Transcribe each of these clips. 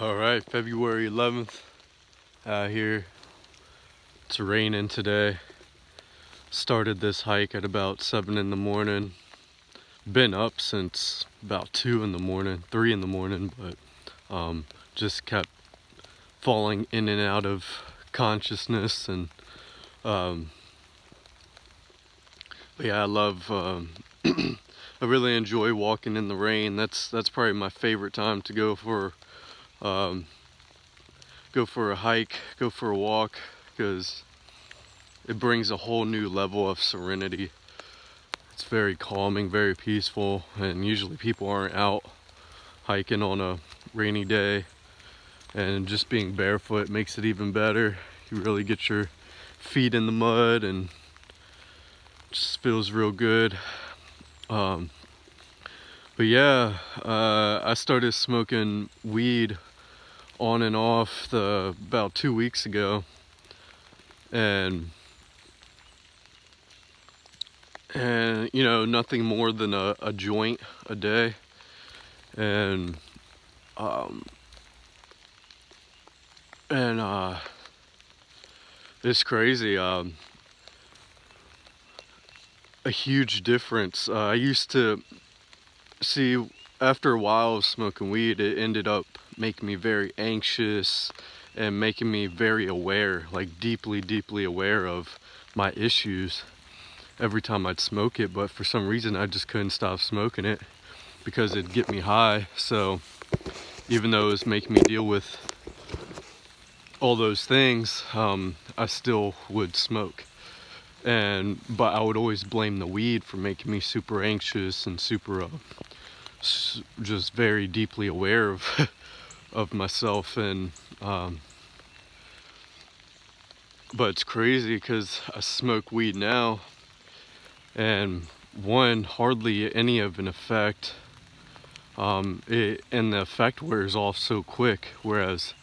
All right, February 11th out here. It's raining today. Started this hike at about 7 in the morning. Been up since about 2 in the morning, 3 in the morning, but just kept falling in and out of consciousness. And but yeah, I love. I really enjoy walking in the rain. That's probably my favorite time to um, go for a hike, go for a walk, because it brings a whole new level of serenity. It's very calming, very peaceful, and usually people aren't out hiking on a rainy day, and just being barefoot makes it even better. You really get your feet in the mud and just feels real good. Um, but yeah, I started smoking weed on and off about 2 weeks ago, and nothing more than a joint a day. And um, and it's crazy. A huge difference. I used to see, after a while of smoking weed, it ended up making me very anxious and making me very aware, like deeply aware of my issues every time I'd smoke it. But for some reason, I just couldn't stop smoking it because it'd get me high. So even though it was making me deal with all those things, I still would smoke. But I would always blame the weed for making me super anxious and super just very deeply aware of of myself. And but it's crazy because I smoke weed now, and one, hardly any of an effect. And the effect wears off so quick, whereas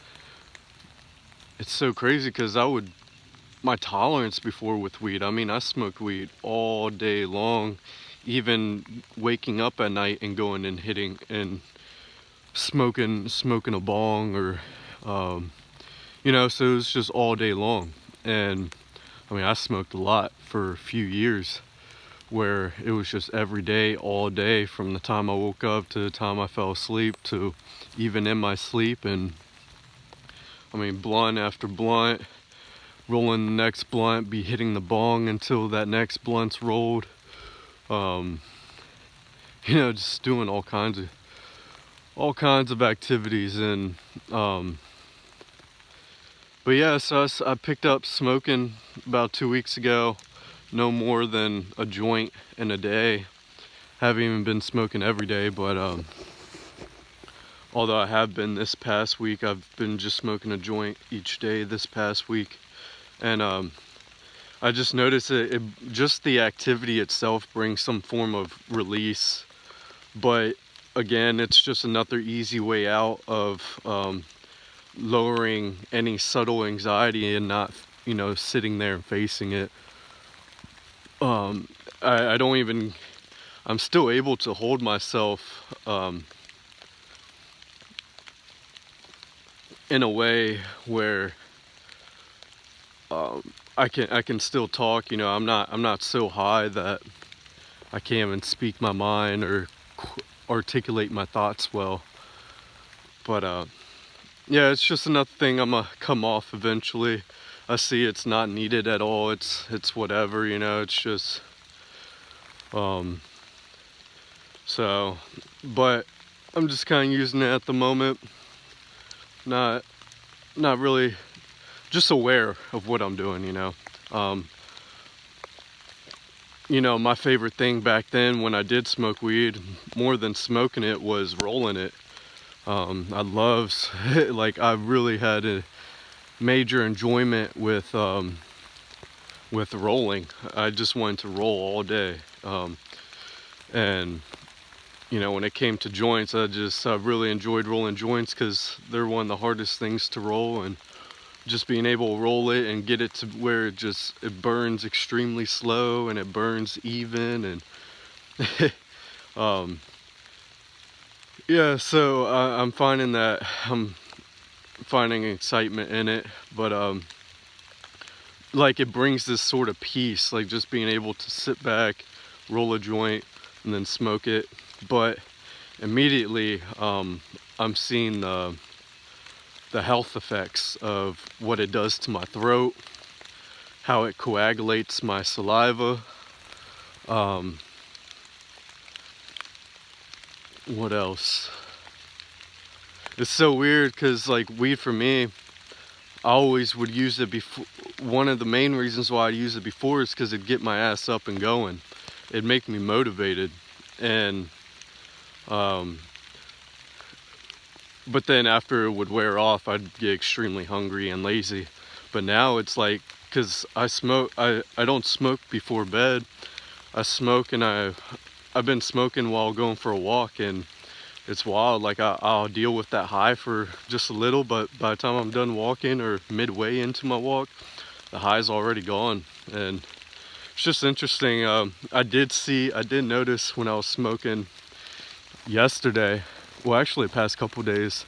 it's so crazy because my tolerance before with weed, I mean, I smoked weed all day long, even waking up at night and going and hitting and smoking a bong, or so it was just all day long. And I mean, I smoked a lot for a few years, where it was just every day, all day, from the time I woke up to the time I fell asleep, to even in my sleep. And I mean, blunt after blunt, rolling the next blunt, be hitting the bong until that next blunt's rolled. Um, just doing all kinds of activities. And but yeah, so I picked up smoking about 2 weeks ago. No more than a joint in a day. Haven't even been smoking every day, but although I have been this past week, I've been just smoking a joint each day this past week. And I just noticed just the activity itself brings some form of release. But again, it's just another easy way out of lowering any subtle anxiety and not, sitting there and facing it. I don't even, I'm still able to hold myself in a way where I can still talk. I'm not so high that I can't even speak my mind or articulate my thoughts well. But yeah, it's just another thing I'm gonna come off eventually. I see it's not needed at all. It's whatever, it's just so, but I'm just kind of using it at the moment. Not really, just aware of what I'm doing. Um, my favorite thing back then when I did smoke weed, more than smoking it, was rolling it. I love, like, I really had a major enjoyment with rolling. I just wanted to roll all day. And when it came to joints, I really enjoyed rolling joints because they're one of the hardest things to roll. And just being able to roll it and get it to where it burns extremely slow and it burns even. And yeah, so I'm finding that finding excitement in it, but like it brings this sort of peace, like just being able to sit back, roll a joint, and then smoke it. But immediately I'm seeing the health effects of what it does to my throat, how it coagulates my saliva. What else? It's so weird because like weed for me, I always would use it before. One of the main reasons why I use it before is because it'd get my ass up and going. It'd make me motivated. And but then after it would wear off, I'd get extremely hungry and lazy. But now it's like, because I don't smoke before bed. I smoke, and I've been smoking while going for a walk, and it's wild. Like I'll deal with that high for just a little, but by the time I'm done walking or midway into my walk, the high's already gone. And it's just interesting. I did notice when I was smoking yesterday, well actually the past couple days,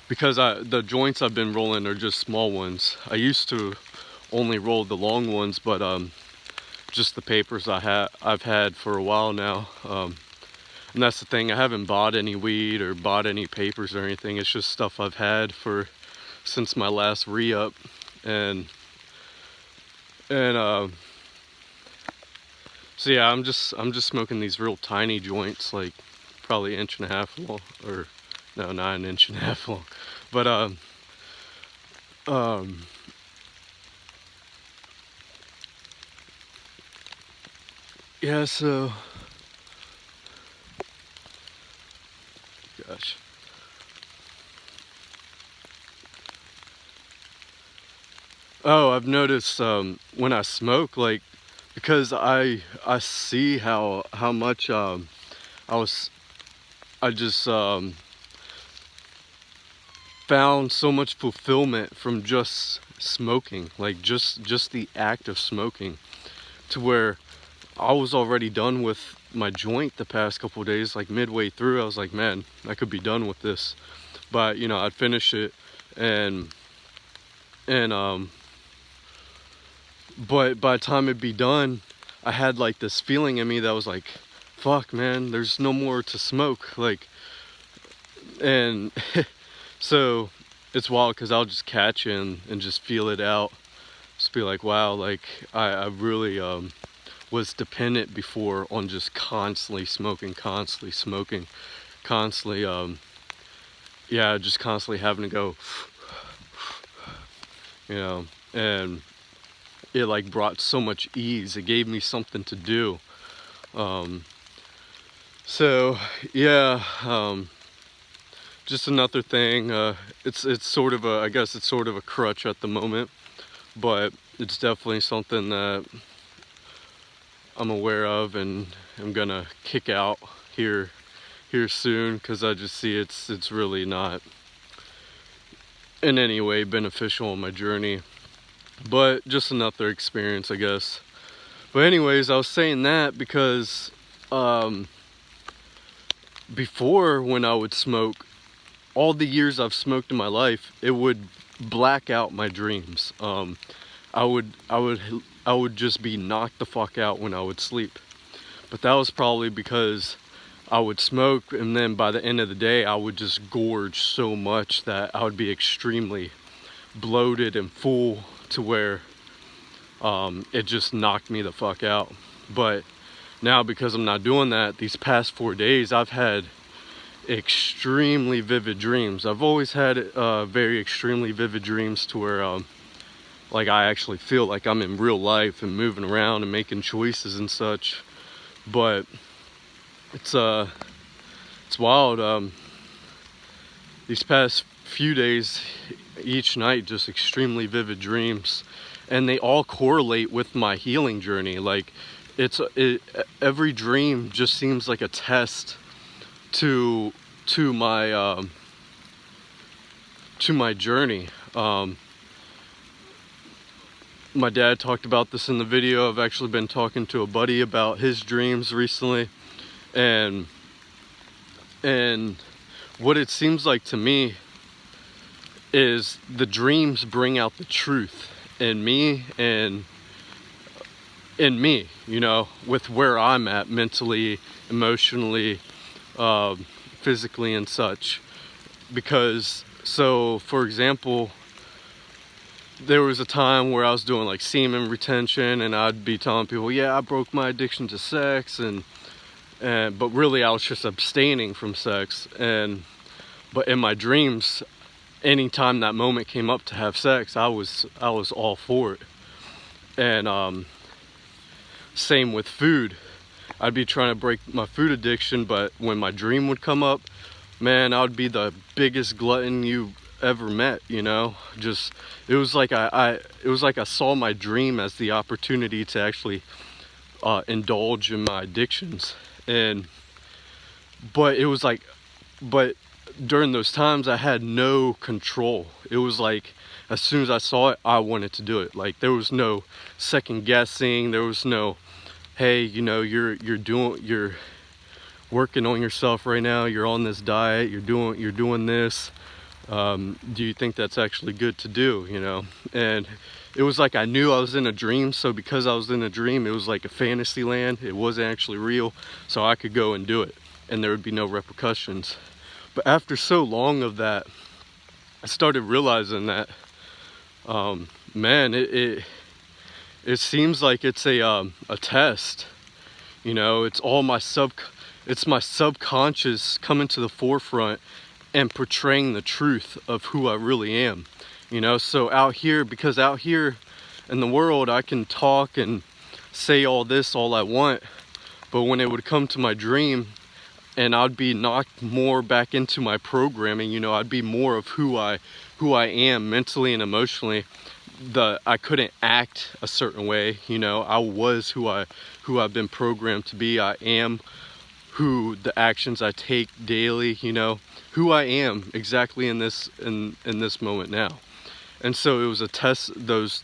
because the joints I've been rolling are just small ones. I used to only roll the long ones, but just the papers I've had for a while now. And that's the thing, I haven't bought any weed or bought any papers or anything. It's just stuff I've had since my last re-up. And so yeah, I'm just smoking these real tiny joints, like probably 1.5 inches long, or no, not 1.5 inches long. But yeah, so gosh. Oh, I've noticed when I smoke, like, because I see how much I just found so much fulfillment from just smoking, like just the act of smoking, to where I was already done with my joint the past couple of days. Like midway through, I was like, man, I could be done with this. But you know, I'd finish it, and but by the time it'd be done, I had like this feeling in me that was like, fuck man, there's no more to smoke. Like, and so it's wild because I'll just catch it and just feel it out. Just be like, wow, like I really was dependent before on just constantly smoking, yeah, just constantly having to go, you know, and it like brought so much ease. It gave me something to do. So yeah, just another thing. It's sort of I guess it's sort of a crutch at the moment, but it's definitely something that I'm aware of, and I'm gonna kick out here soon, because I just see it's really not in any way beneficial in my journey, but just another experience, I guess. But anyways, I was saying that because before, when I would smoke, all the years I've smoked in my life, it would black out my dreams. I would just be knocked the fuck out when I would sleep. But that was probably because I would smoke, and then by the end of the day, I would just gorge so much that I would be extremely bloated and full, to where it just knocked me the fuck out. But now, because I'm not doing that, these past 4 days, I've had extremely vivid dreams. I've always had very extremely vivid dreams, to where like I actually feel like I'm in real life and moving around and making choices and such. But it's wild. These past few days, each night, just extremely vivid dreams, and they all correlate with my healing journey. Like every dream just seems like a test to my journey. My dad talked about this in the video. I've actually been talking to a buddy about his dreams recently, and what it seems like to me is the dreams bring out the truth in me and in me, you know, with where I'm at mentally, emotionally, physically and such. Because, so for example, there was a time where I was doing like semen retention, and I'd be telling people, yeah, I broke my addiction to sex, but really I was just abstaining from sex. But in my dreams, anytime that moment came up to have sex, I was all for it. And same with food. I'd be trying to break my food addiction, but when my dream would come up, man, I would be the biggest glutton you ever met, you know. Just, it was like I saw my dream as the opportunity to actually indulge in my addictions. But during those times I had no control. It was like as soon as I saw it, I wanted to do it. Like there was no second guessing. There was no, hey, you know, you're working on yourself right now. You're on this diet. You're doing this. Do you think that's actually good to do? You know, and it was like I knew I was in a dream. So because I was in a dream, it was like a fantasy land. It wasn't actually real. So I could go and do it, and there would be no repercussions. But after so long of that, I started realizing that, man, it seems like it's a test. You know, it's my subconscious coming to the forefront and portraying the truth of who I really am. You know, so because out here in the world, I can talk and say all this all I want, but when it would come to my dream, and I'd be knocked more back into my programming, you know, I'd be more of who I am mentally and emotionally. I couldn't act a certain way, you know. I was who I've been programmed to be. I am who the actions I take daily, you know, who I am exactly in this moment now. And so it was a test. Those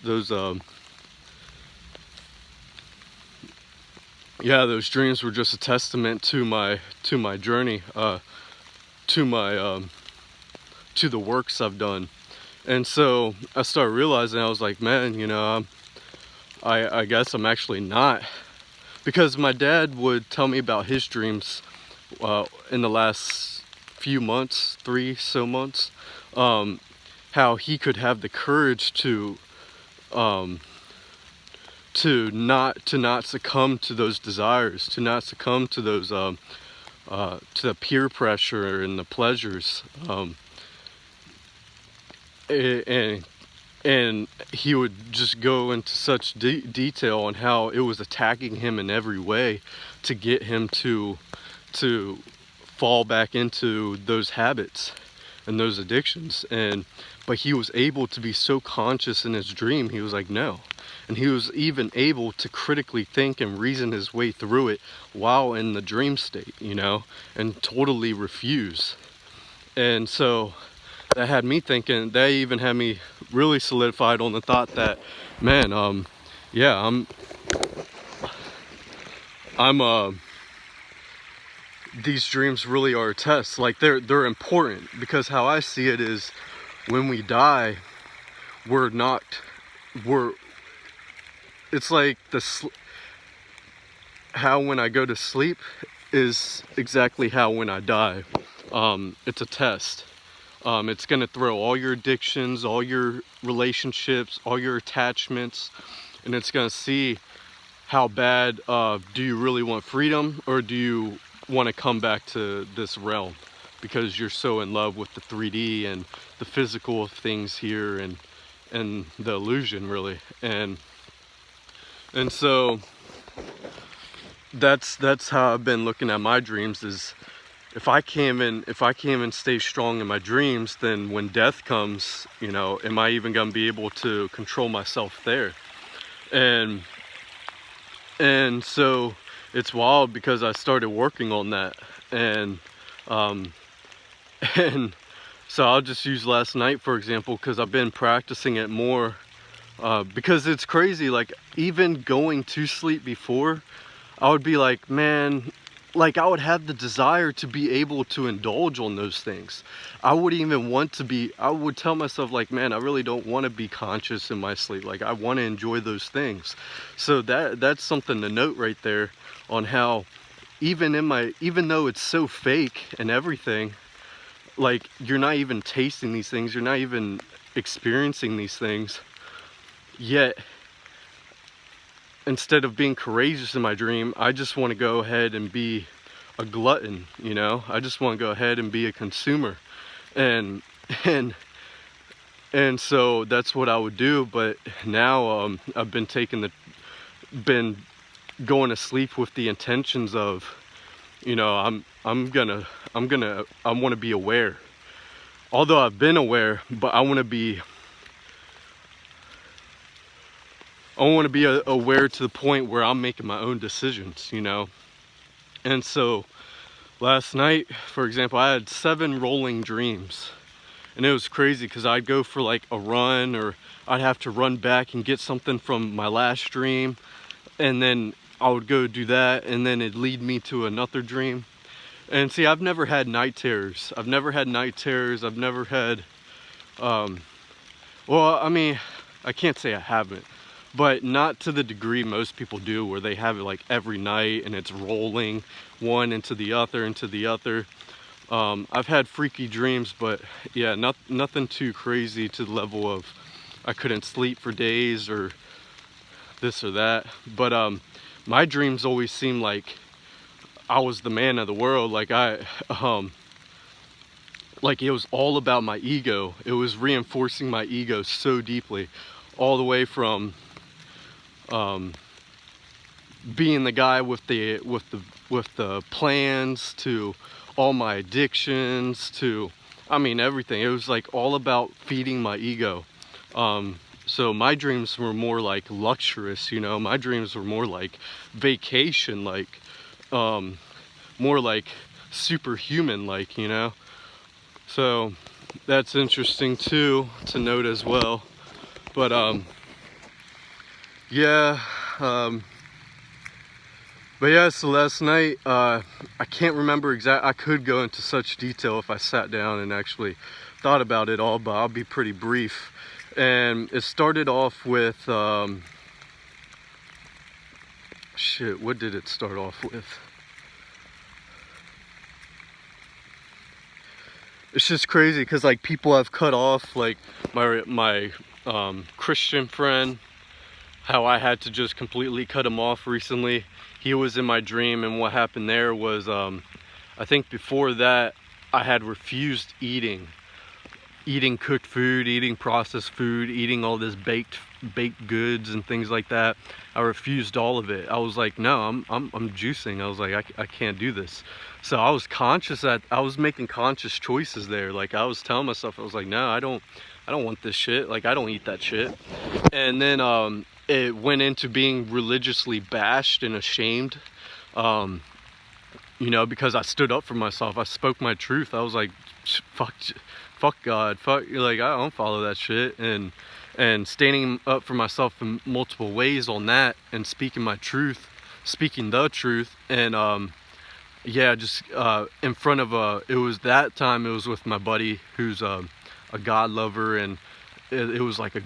dreams were just a testament to my journey, to the works I've done. And so I started realizing, I was like, man, you know, I guess I'm actually not, because my dad would tell me about his dreams in the last few months, 3 so months, how he could have the courage to not succumb to those desires, to not succumb to those to the peer pressure and the pleasures, and he would just go into such detail on how it was attacking him in every way to get him to fall back into those habits and those addictions. But he was able to be so conscious in his dream. He was like, no. And he was even able to critically think and reason his way through it while in the dream state, you know, and totally refuse. And so that had me thinking, that even had me really solidified on the thought that, man, yeah, these dreams really are a test. Like they're important, because how I see it is, when we die, it's like how when I go to sleep is exactly how when I die. It's a test. It's gonna throw all your addictions, all your relationships, all your attachments, and it's gonna see how bad do you really want freedom, or do you want to come back to this realm because you're so in love with the 3D and the physical things here and the illusion, really. And so that's how I've been looking at my dreams, is if I can't even stay strong in my dreams, then when death comes, you know, am I even gonna be able to control myself there? And so it's wild, because I started working on that, and so I'll just use last night for example, because I've been practicing it more, because it's crazy. Like even going to sleep before, I would be like, man, like I would have the desire to be able to indulge on those things. I would even want to be, I would tell myself like, man, I really don't want to be conscious in my sleep. Like I want to enjoy those things. So that's something to note right there on how even though it's so fake and everything, like you're not even tasting these things, you're not even experiencing these things, yet instead of being courageous in my dream, I just want to go ahead and be a glutton, you know? I just want to go ahead and be a consumer. And so that's what I would do. But now I've been been going to sleep with the intentions of, you know, I want to be aware. Although I've been aware, but I want to be aware to the point where I'm making my own decisions, you know? And so last night, for example, I had 7 rolling dreams. And it was crazy because I'd go for like a run, or I'd have to run back and get something from my last dream. And then I would go do that, and then it'd lead me to another dream. And see, I've never had night terrors. I've never had, well, I mean, I can't say I haven't, but not to the degree most people do, where they have it like every night and it's rolling one into the other. I've had freaky dreams, but yeah, nothing too crazy to the level of I couldn't sleep for days or this or that. But my dreams always seemed like I was the man of the world. Like like it was all about my ego. It was reinforcing my ego so deeply, all the way from being the guy with the plans, to all my addictions, to, I mean, everything. It was like all about feeding my ego. So my dreams were more like luxurious, you know. My dreams were more like vacation, like more like superhuman, like, you know. So that's interesting too to note as well. But yeah, but yeah, so last night, I can't remember I could go into such detail if I sat down and actually thought about it all, but I'll be pretty brief. And it started off with, shit, what did it start off with? It's just crazy because like people have cut off, like my Christian friend, how I had to just completely cut him off recently. He was in my dream, and what happened there was, I think before that, I had refused eating cooked food, eating processed food, eating all this baked goods and things like that. I refused all of it. I was like, no, I'm juicing. I was like, I can't do this. So I was conscious that I was making conscious choices there. Like I was telling myself, I was like, no, I don't want this shit. Like I don't eat that shit. And then it went into being religiously bashed and ashamed. You know, because I stood up for myself. I spoke my truth. I was like, fuck God, like I don't follow that shit. And standing up for myself in multiple ways on that, and speaking my truth, speaking the truth. And yeah, just in front of it was that time, it was with my buddy who's a God lover, and it was like a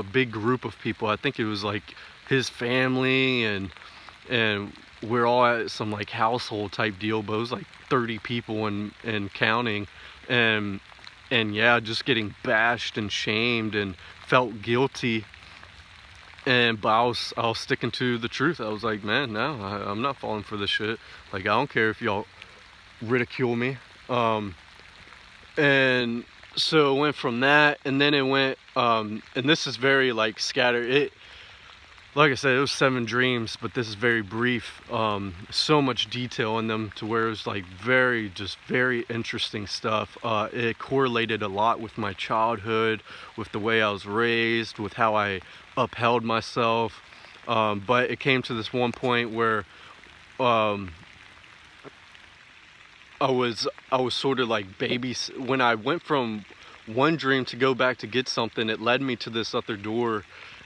big group of people. I think it was like his family, and we're all at some like household type deal, but it was like 30 people and counting. And yeah, just getting bashed and shamed and felt guilty. But I was sticking to the truth. I was like, man, no, I'm not falling for this shit. Like I don't care if y'all ridicule me. And so it went from that, and then it went, and this is very like scattered. Like I said, it was 7 dreams, but this is very brief. So much detail in them to where it was like very interesting stuff. It correlated a lot with my childhood, with the way I was raised, with how I upheld myself. But it came to this one point where I was sort of like when I went from one dream to go back to get something, it led me to this other door,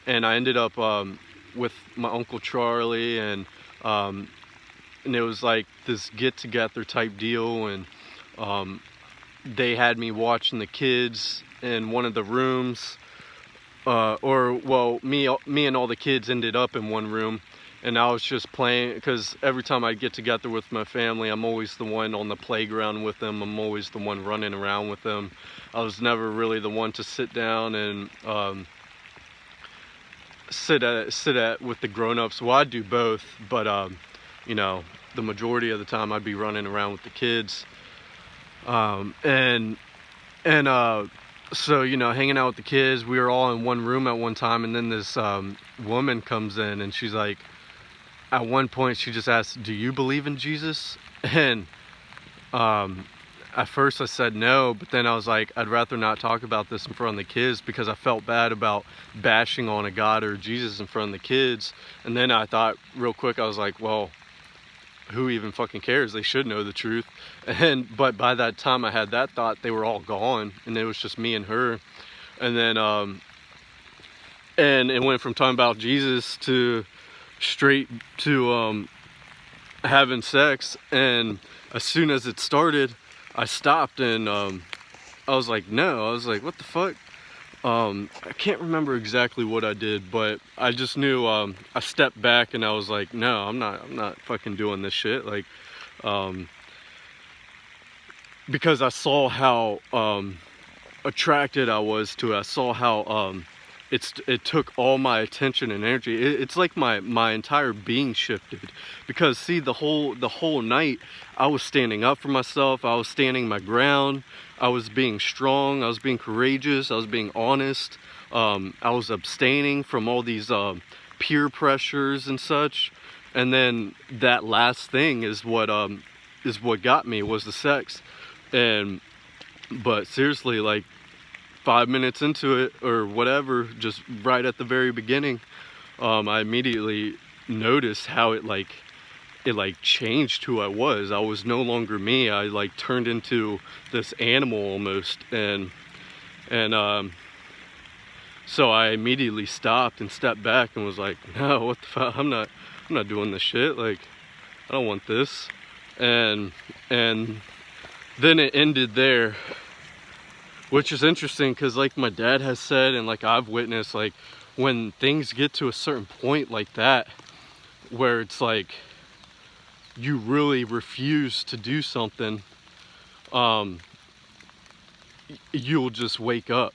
and I ended up with my Uncle Charlie, and it was like this get-together type deal, and they had me watching the kids in one of the rooms, me and all the kids ended up in one room, and I was just playing, because every time I get together with my family, I'm always the one on the playground with them. I'm always the one running around with them. I was never really the one to sit down and sit at with the grown-ups. Well, I'd do both, but you know, the majority of the time I'd be running around with the kids. So, you know, hanging out with the kids, we were all in one room at one time, and then this woman comes in, and she's like, at one point she just asked, "Do you believe in Jesus?" And at first I said no, but then I was like, I'd rather not talk about this in front of the kids, because I felt bad about bashing on a God or Jesus in front of the kids. And then I thought real quick, I was like, well, who even fucking cares? They should know the truth. But by that time I had that thought, they were all gone, and it was just me and her. And then and it went from talking about Jesus to straight to having sex. And as soon as it started, I stopped, and I was like, no. I was like, what the fuck? I can't remember exactly what I did, but I just knew I stepped back, and I was like, no, I'm not fucking doing this shit. Like, because I saw how attracted I was to it. I saw how it took all my attention and energy. It's like my entire being shifted, because see, the whole night I was standing up for myself. I was standing my ground. I was being strong. I was being courageous. I was being honest. I was abstaining from all these peer pressures and such. And then that last thing is what got me, was the sex. But seriously, like 5 minutes into it or whatever, just right at the very beginning, I immediately noticed how it changed who I was. I was no longer me. I like turned into this animal almost, and so I immediately stopped and stepped back and was like, no, what the fuck? I'm not doing this shit. Like, I don't want this. And then it ended there, which is interesting, because like my dad has said, and like I've witnessed, like when things get to a certain point like that, where it's like you really refuse to do something, you'll just wake up.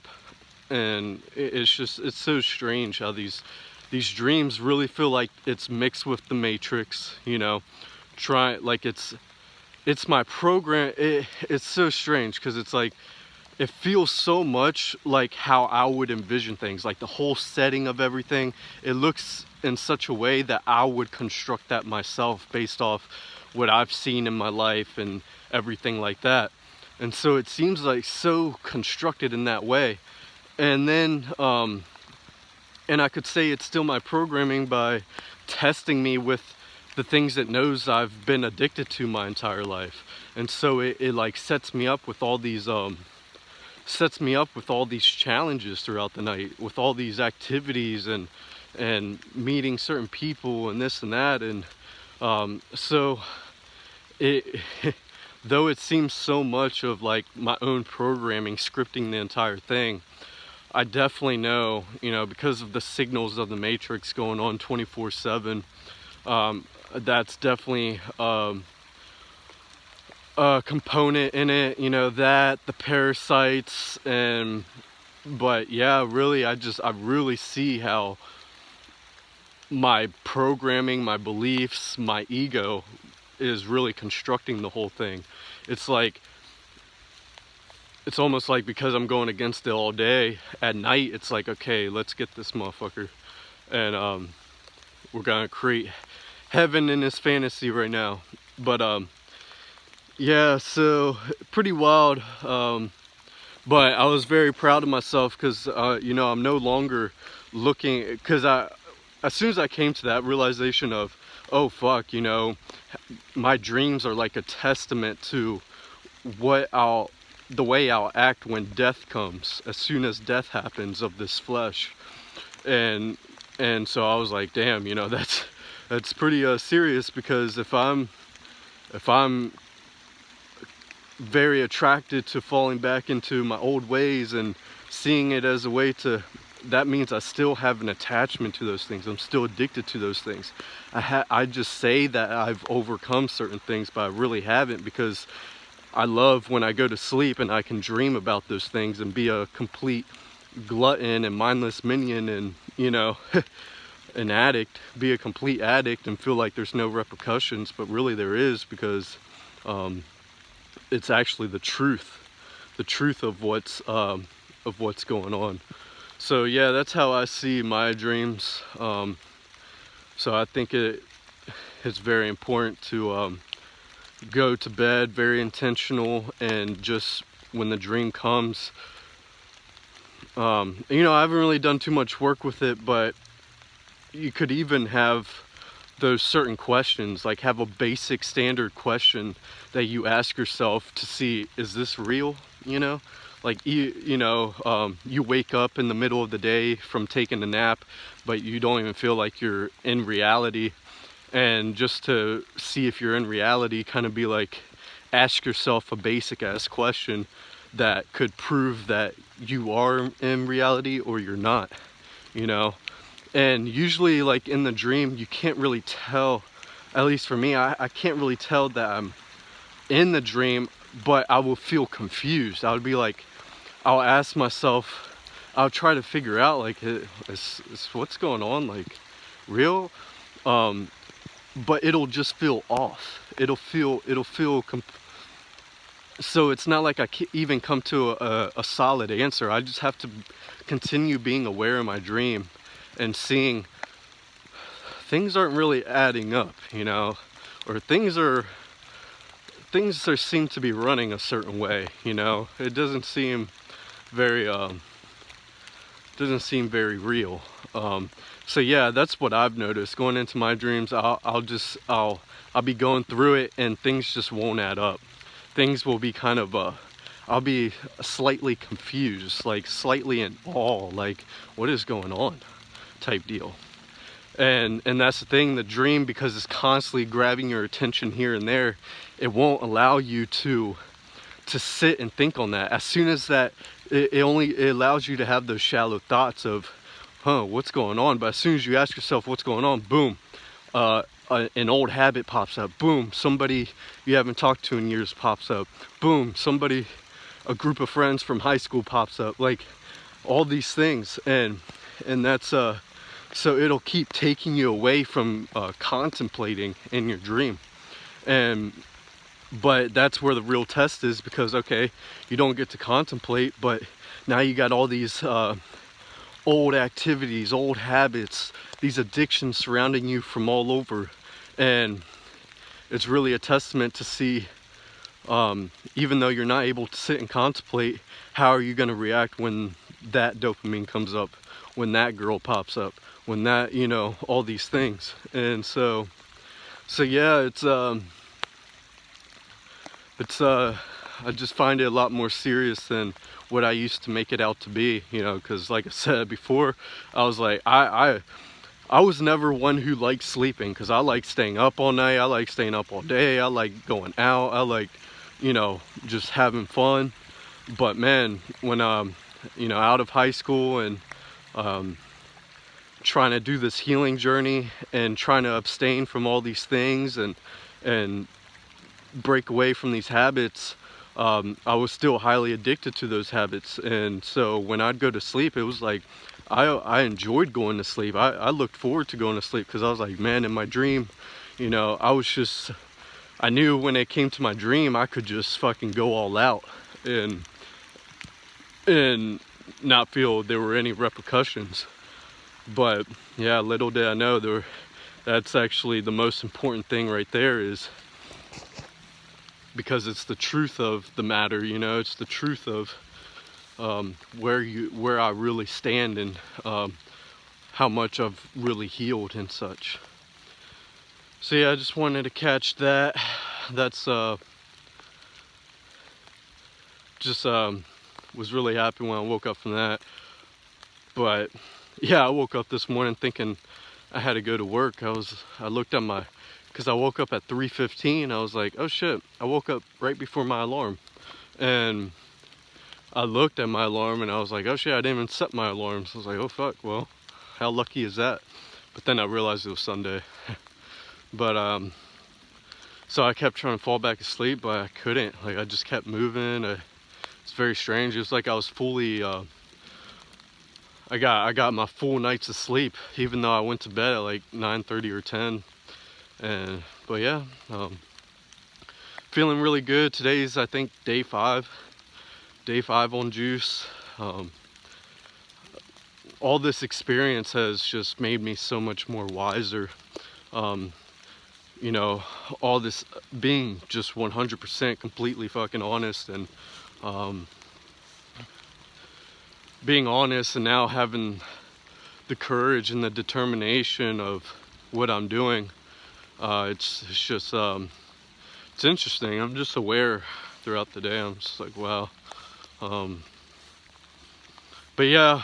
And it's so strange how these dreams really feel like it's mixed with the Matrix, you know. It's my program. It's so strange, because it's like, it feels so much like how I would envision things, like the whole setting of everything. It looks in such a way that I would construct that myself based off what I've seen in my life and everything like that. And so it seems like so constructed in that way. And then and I could say it's still my programming by testing me with the things it knows I've been addicted to my entire life. And so it like sets me up with all these challenges throughout the night, with all these activities and meeting certain people and this and that. And so it though it seems so much of like my own programming scripting the entire thing, I definitely know, you know, because of the signals of the Matrix going on 24/7, that's definitely a component in it, you know, that, the parasites, but yeah, really, I really see how my programming, my beliefs, my ego is really constructing the whole thing. It's like, it's almost like, because I'm going against it all day, at night it's like, okay, let's get this motherfucker, and we're gonna create heaven in this fantasy right now. But yeah, so pretty wild. But I was very proud of myself, because you know, I'm no longer looking, because as soon as I came to that realization of, oh fuck, you know, my dreams are like a testament to the way I'll act when death comes, as soon as death happens of this flesh. And so I was like, damn, you know, that's pretty serious, because if I'm if I'm very attracted to falling back into my old ways and seeing it as a way to, that means I still have an attachment to those things. I'm still addicted to those things. I just say that I've overcome certain things, but I really haven't, because I love when I go to sleep and I can dream about those things and be a complete glutton and mindless minion and, you know, an addict, be a complete addict and feel like there's no repercussions, but really there is, because it's actually the truth of what's going on. So yeah, that's how I see my dreams. So I think it's very important to go to bed very intentional, and just when the dream comes, you know, I haven't really done too much work with it, but you could even have those certain questions, like have a basic standard question that you ask yourself to see, is this real? You know, like you wake up in the middle of the day from taking a nap, but you don't even feel like you're in reality. And just to see if you're in reality, kind of be like, ask yourself a basic ass question that could prove that you are in reality or you're not, you know. And usually, like in the dream, you can't really tell, at least for me, I can't really tell that I'm in the dream, but I will feel confused. I would be like, I'll ask myself, I'll try to figure out, like, is what's going on, like, real? But it'll just feel off. So it's not like I can even come to a solid answer. I just have to continue being aware of my dream and seeing things aren't really adding up, you know, or things seem to be running a certain way, you know. It doesn't seem very real. So yeah, that's what I've noticed going into my dreams. I'll be going through it and things just won't add up. Things will be kind of I'll be slightly confused, like slightly in awe, like what is going on type deal. And that's the thing, the dream, because it's constantly grabbing your attention here and there, it won't allow you to sit and think on that. As soon as that, it allows you to have those shallow thoughts of, what's going on? But as soon as you ask yourself what's going on, boom, an old habit pops up. Boom, somebody you haven't talked to in years pops up. Boom, a group of friends from high school pops up. Like all these things, and that's so it'll keep taking you away from contemplating in your dream. But that's where the real test is, because okay, you don't get to contemplate, but now you got all these old activities, old habits, these addictions surrounding you from all over. And it's really a testament to see, even though you're not able to sit and contemplate, how are you going to react when that dopamine comes up, when that girl pops up, when that, you know, all these things. And so yeah, I just find it a lot more serious than what I used to make it out to be, you know, because like I said before, I was like, I was never one who liked sleeping, because I like staying up all night, I like staying up all day, I like going out, I like, you know, just having fun. But man, when you know, out of high school and trying to do this healing journey and trying to abstain from all these things and break away from these habits, I was still highly addicted to those habits. And so when I'd go to sleep, it was like I enjoyed going to sleep. I looked forward to going to sleep, because I was like, man, in my dream, you know, I knew when it came to my dream, I could just fucking go all out and not feel there were any repercussions. But yeah, little did I know that's actually the most important thing right there, is because it's the truth of the matter, you know, it's the truth of where I really stand, and how much I've really healed and such. So yeah, I just wanted to catch that. That's was really happy when I woke up from that. But yeah, I woke up this morning thinking I had to go to work. I looked at my because I woke up at 3:15. I was like, oh shit, I woke up right before my alarm. And I looked at my alarm and I was like, oh shit, I didn't even set my alarm. So I was like, oh fuck, well, how lucky is that? But then I realized it was Sunday. But so I kept trying to fall back asleep, but I couldn't. Like, I just kept moving. It's very strange. It was like I was fully I got my full nights of sleep, even though I went to bed at like 9:30 or 10. But yeah, feeling really good. Today's, I think, day 5 on juice. All this experience has just made me so much more wiser. You know, all this being just 100% completely fucking honest, and being honest, and now having the courage and the determination of what I'm doing. It's just it's interesting. I'm just aware throughout the day. I'm just like, wow. But yeah,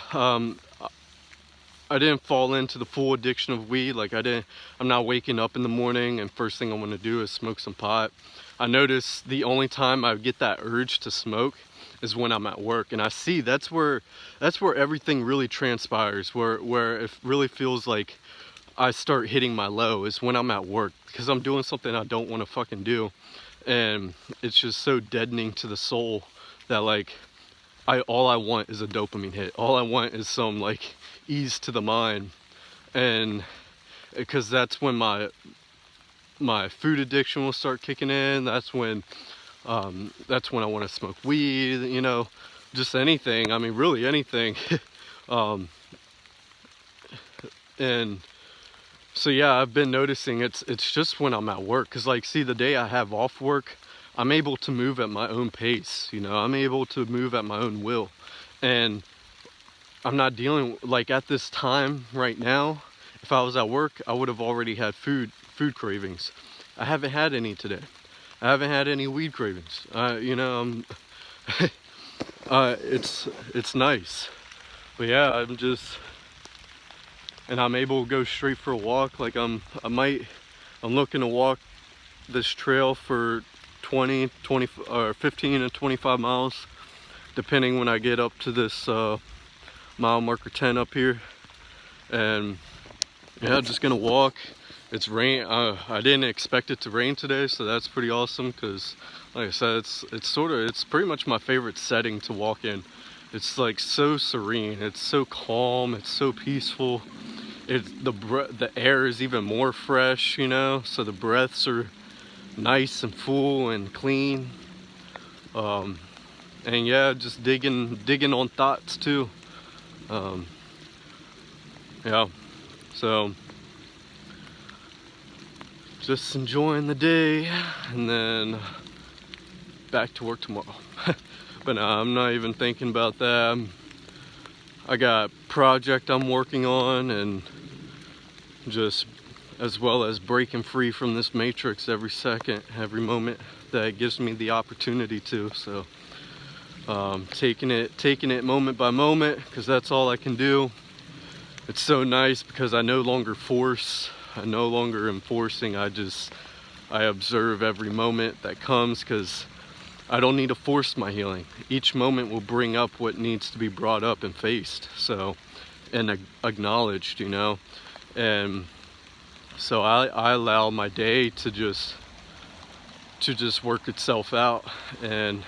I didn't fall into the full addiction of weed. Like, I'm not waking up in the morning and first thing I want to do is smoke some pot. I notice the only time I get that urge to smoke is when I'm at work, and I see that's where everything really transpires, where it really feels like I start hitting my low, is when I'm at work, because I'm doing something I don't want to fucking do, and it's just so deadening to the soul that, like, all I want is a dopamine hit. All I want is some, like, ease to the mind. And because that's when my food addiction will start kicking in. That's when I want to smoke weed, you know, just anything. I mean, really anything. And so yeah, I've been noticing it's just when I'm at work, because, like, see, the day I have off work, I'm able to move at my own pace, you know, I'm able to move at my own will. And I'm not dealing, like, at this time right now, if I was at work, I would have already had food cravings. I haven't had any today. I haven't had any weed cravings. You know, it's nice. But yeah, I'm able to go straight for a walk. Like, I'm looking to walk this trail for 20 or 15 and 25 miles, depending when I get up to this mile marker 10 up here. And yeah, just gonna walk. It's rain. I didn't expect it to rain today, so that's pretty awesome, because, like I said, it's pretty much my favorite setting to walk in. It's like so serene, it's so calm, it's so peaceful. The air is even more fresh, you know, so the breaths are nice and full and clean. And yeah, just digging on thoughts too. Yeah, so just enjoying the day, and then back to work tomorrow. But no, I'm not even thinking about that. I got a project I'm working on, and just, as well as breaking free from this matrix every second, every moment that it gives me the opportunity to. So taking it moment by moment, because that's all I can do. It's so nice because I no longer force. I no longer am forcing. I observe every moment that comes, because I don't need to force my healing. Each moment will bring up what needs to be brought up and faced, so, and acknowledged, you know. And so I allow my day to just work itself out. And,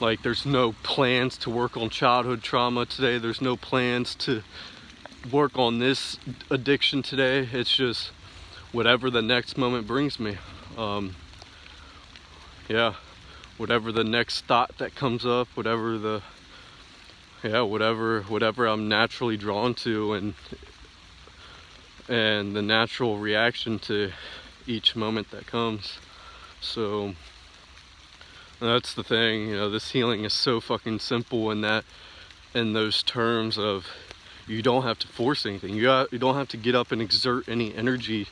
like, there's no plans to work on childhood trauma today. There's no plans to work on this addiction today. It's just whatever the next moment brings me. Yeah, whatever the next thought that comes up, whatever I'm naturally drawn to, and the natural reaction to each moment that comes. So that's the thing, you know, this healing is so fucking simple in those terms of, you don't have to force anything. You don't have to get up and exert any energy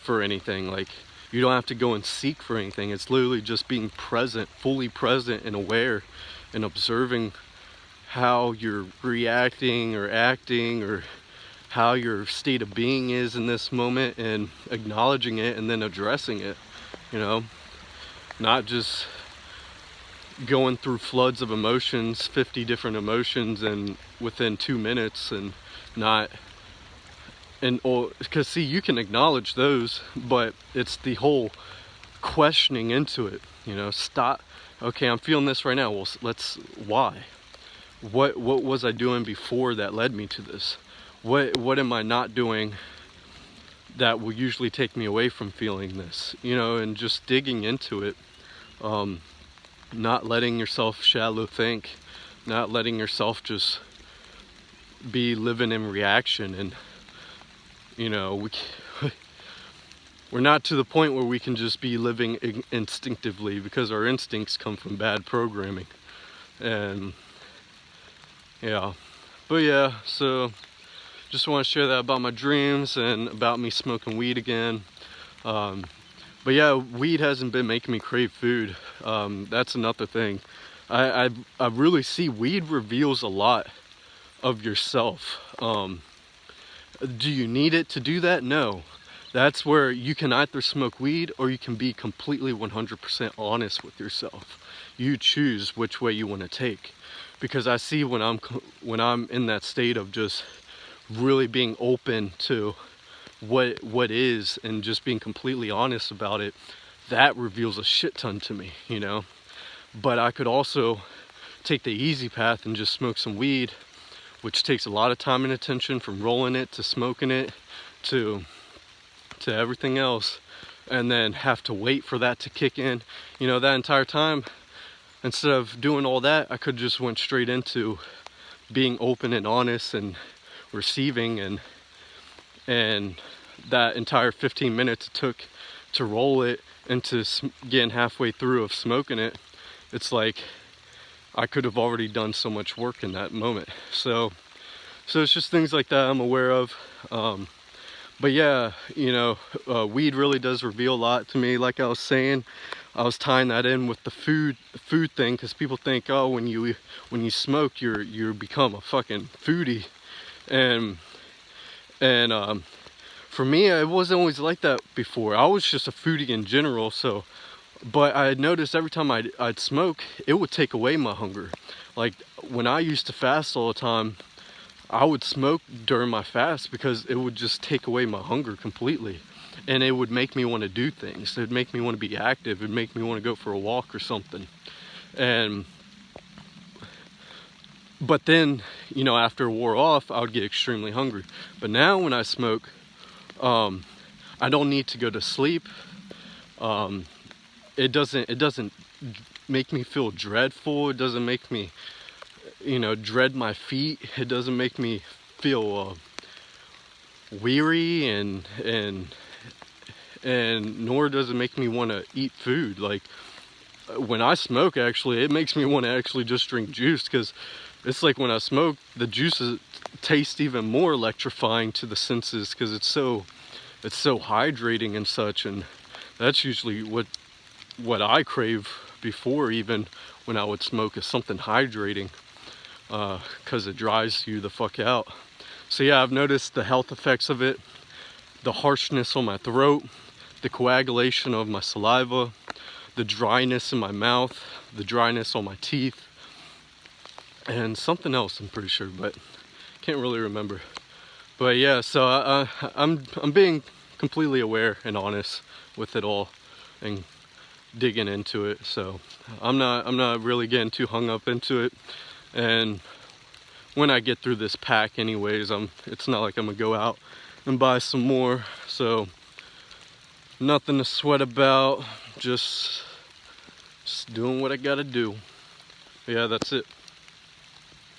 for anything. Like, you don't have to go and seek for anything. It's literally just being present, fully present and aware, and observing how you're reacting or acting or how your state of being is in this moment and acknowledging it and then addressing it, you know, not just going through floods of emotions, 50 different emotions, and within 2 minutes, and not, and or because see, you can acknowledge those, but it's the whole questioning into it, you know. Stop. Okay, I'm feeling this right now. Well, why? What was I doing before that led me to this? What am I not doing that will usually take me away from feeling this, you know? And just digging into it, not letting yourself shallow think, not letting yourself just be living in reaction. And you know, we're not to the point where we can just be living instinctively, because our instincts come from bad programming. And yeah, but yeah, so just want to share that about my dreams and about me smoking weed again. But yeah, weed hasn't been making me crave food. That's another thing. I really see weed reveals a lot of yourself. Do you need it to do that? No. That's where you can either smoke weed or you can be completely 100% honest with yourself. You choose which way you want to take. Because I see when I'm in that state of just really being open to what is and just being completely honest about it, that reveals a shit ton to me, you know. But I could also take the easy path and just smoke some weed, which takes a lot of time and attention, from rolling it to smoking it to everything else, and then have to wait for that to kick in. You know, that entire time, instead of doing all that, I could just went straight into being open and honest and receiving, and that entire 15 minutes it took to roll it into getting halfway through of smoking it, it's like I could have already done so much work in that moment. So it's just things like that I'm aware of. But yeah, you know, weed really does reveal a lot to me. Like I was saying, I was tying that in with the food thing, because people think, oh, when you smoke, you become a fucking foodie, and for me, it wasn't always like that before. I was just a foodie in general. So, but I had noticed every time I'd smoke, it would take away my hunger. Like when I used to fast all the time, I would smoke during my fast because it would just take away my hunger completely. And it would make me want to do things. It would make me want to be active. It would make me want to go for a walk or something. But then, you know, after it wore off, I would get extremely hungry. But now when I smoke, I don't need to go to sleep. It doesn't make me feel dreadful. It doesn't make me, you know, dread my feet. It doesn't make me feel weary, and nor does it make me want to eat food. Like when I smoke, actually, it makes me want to actually just drink juice, because it's like when I smoke, the juices taste even more electrifying to the senses, because it's so hydrating and such. And that's usually what I crave before, even when I would smoke, is something hydrating, because it dries you the fuck out. So yeah, I've noticed the health effects of it, the harshness on my throat, the coagulation of my saliva, the dryness in my mouth, the dryness on my teeth, and something else I'm pretty sure, but can't really remember. But yeah, so I'm being completely aware and honest with it all and digging into it. So I'm not really getting too hung up into it. And when I get through this pack anyways, it's not like I'm gonna go out and buy some more. So nothing to sweat about, just doing what I gotta do. Yeah, that's it.